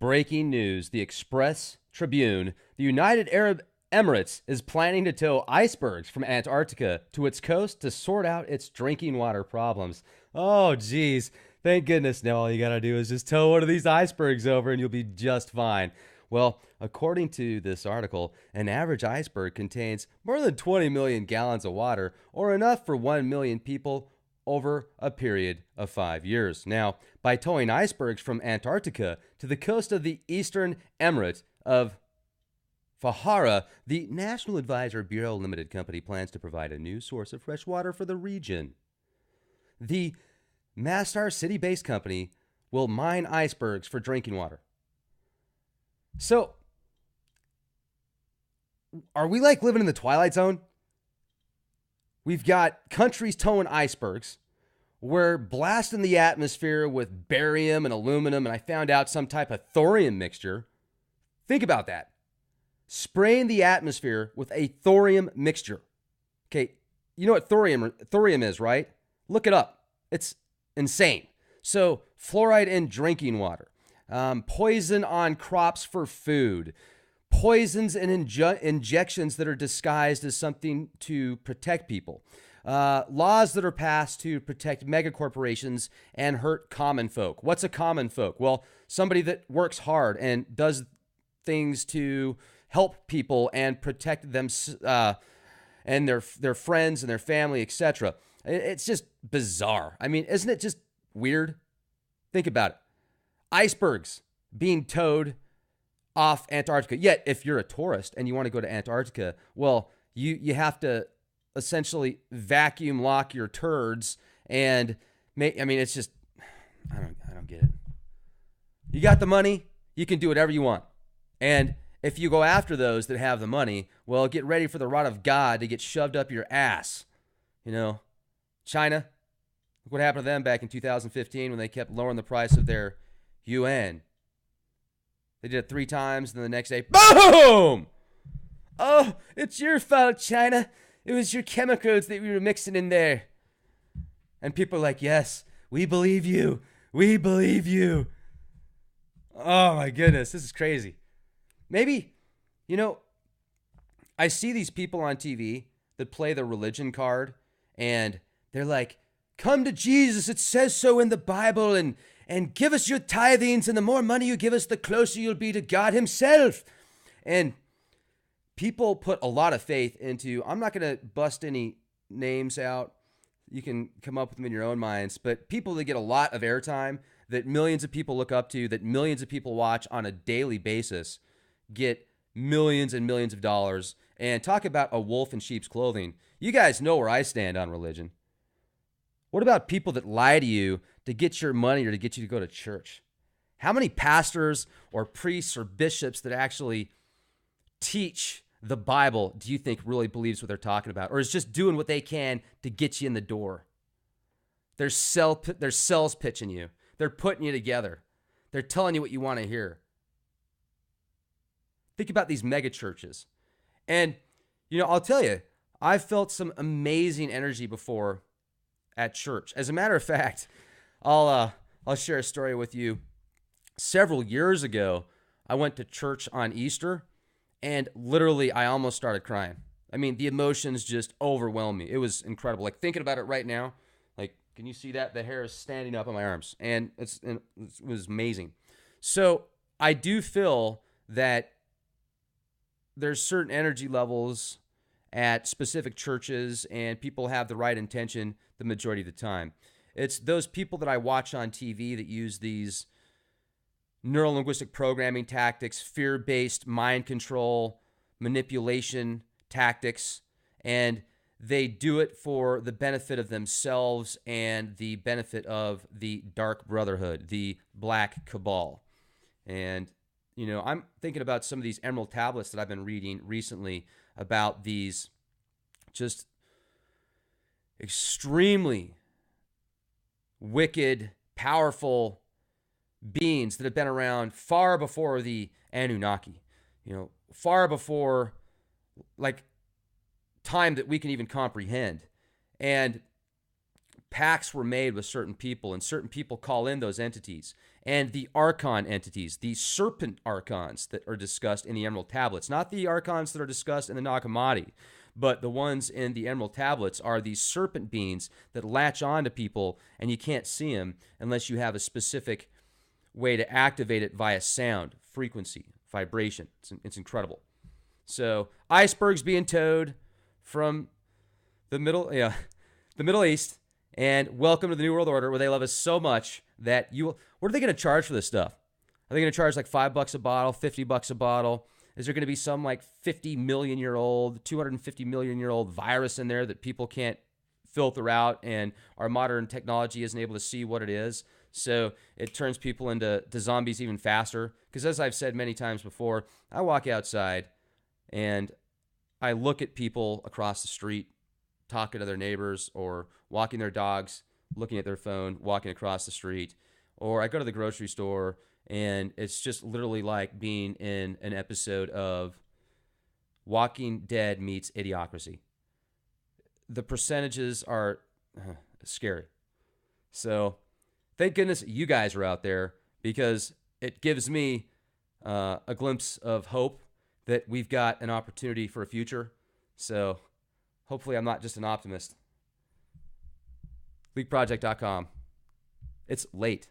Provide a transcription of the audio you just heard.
Breaking news. The Express Tribune. The United Arab Emirates is planning to tow icebergs from Antarctica to its coast to sort out its drinking water problems. Oh, geez. Thank goodness now all you got to do is just tow one of these icebergs over and you'll be just fine. Well, according to this article, an average iceberg contains more than 20 million gallons of water, or enough for 1 million people over a period of 5 years. Now, by towing icebergs from Antarctica to the coast of the Eastern Emirate of Fahara, the National Advisor Bureau Limited Company plans to provide a new source of fresh water for the region. The Mastar city-based company will mine icebergs for drinking water. So, are we like living in the Twilight Zone? We've got countries towing icebergs. We're blasting the atmosphere with barium and aluminum, and I found out some type of thorium mixture. Think about that. Spraying the atmosphere with a thorium mixture. Okay, you know what thorium is, right? Look it up. It's insane. So, fluoride in drinking water. Poison on crops for food. Poisons and injections that are disguised as something to protect people. Laws that are passed to protect megacorporations and hurt common folk. What's a common folk? Well, somebody that works hard and does things to help people and protect them and their friends and their family, etc. It's just bizarre. I mean, isn't it just weird? Think about it. Icebergs being towed off Antarctica. Yet, if you're a tourist and you want to go to Antarctica, well, you have to essentially vacuum lock your turds and it's just, I don't get it. You got the money, you can do whatever you want. And if you go after those that have the money, well, get ready for the wrath of God to get shoved up your ass. You know, China, look what happened to them back in 2015 when they kept lowering the price of their UN. They did it 3 times, and then the next day, boom! Oh, it's your fault, China. It was your chemicals that we were mixing in there. And people are like, yes, we believe you. We believe you. Oh, my goodness. This is crazy. Maybe, I see these people on TV that play the religion card, and they're like, come to Jesus. It says so in the Bible, and give us your tithings, and the more money you give us, the closer you'll be to God himself. And people put a lot of faith into, I'm not going to bust any names out. You can come up with them in your own minds, but people that get a lot of airtime, that millions of people look up to, that millions of people watch on a daily basis, get millions and millions of dollars. And talk about a wolf in sheep's clothing. You guys know where I stand on religion. What about people that lie to you to get your money or to get you to go to church? How many pastors or priests or bishops that actually teach the Bible do you think really believes what they're talking about, or is just doing what they can to get you in the door? They're sales pitching you. They're putting you together. They're telling you what you want to hear. Think about these mega churches. And, I'll tell you, I've felt some amazing energy before at church. As a matter of fact, I'll share a story with you. Several years ago, I went to church on Easter, and literally I almost started crying. I mean, the emotions just overwhelmed me. It was incredible. Like, thinking about it right now, like, can you see that? The hair is standing up on my arms, and it was amazing. So I do feel that there's certain energy levels at specific churches, and people have the right intention the majority of the time. It's those people that I watch on TV that use these neuro-linguistic programming tactics, fear-based mind control, manipulation tactics, and they do it for the benefit of themselves and the benefit of the Dark Brotherhood, the Black Cabal. And, I'm thinking about some of these Emerald Tablets that I've been reading recently about these just extremely wicked, powerful beings that have been around far before the Anunnaki, far before time that we can even comprehend. And pacts were made with certain people, and certain people call in those entities. and the archon entities, the serpent archons that are discussed in the Emerald Tablets, not the archons that are discussed in the Nag Hammadi, but the ones in the Emerald Tablets are these serpent beings that latch on to people, and you can't see them unless you have a specific way to activate it via sound, frequency, vibration. It's incredible. So icebergs being towed from the Middle East, and welcome to the New World Order, where they love us so much that what are they going to charge for this stuff? Are they going to charge like $5 a bottle, $50 a bottle? Is there going to be some like 50 million year old, 250 million year old virus in there that people can't filter out, and our modern technology isn't able to see what it is? So it turns people into zombies even faster. Because as I've said many times before, I walk outside and I look at people across the street talking to their neighbors, or walking their dogs, looking at their phone, walking across the street. Or I go to the grocery store, and it's just literally like being in an episode of Walking Dead meets Idiocracy. The percentages are scary. So thank goodness you guys are out there, because it gives me a glimpse of hope that we've got an opportunity for a future. So hopefully I'm not just an optimist. Leakproject.com. It's late.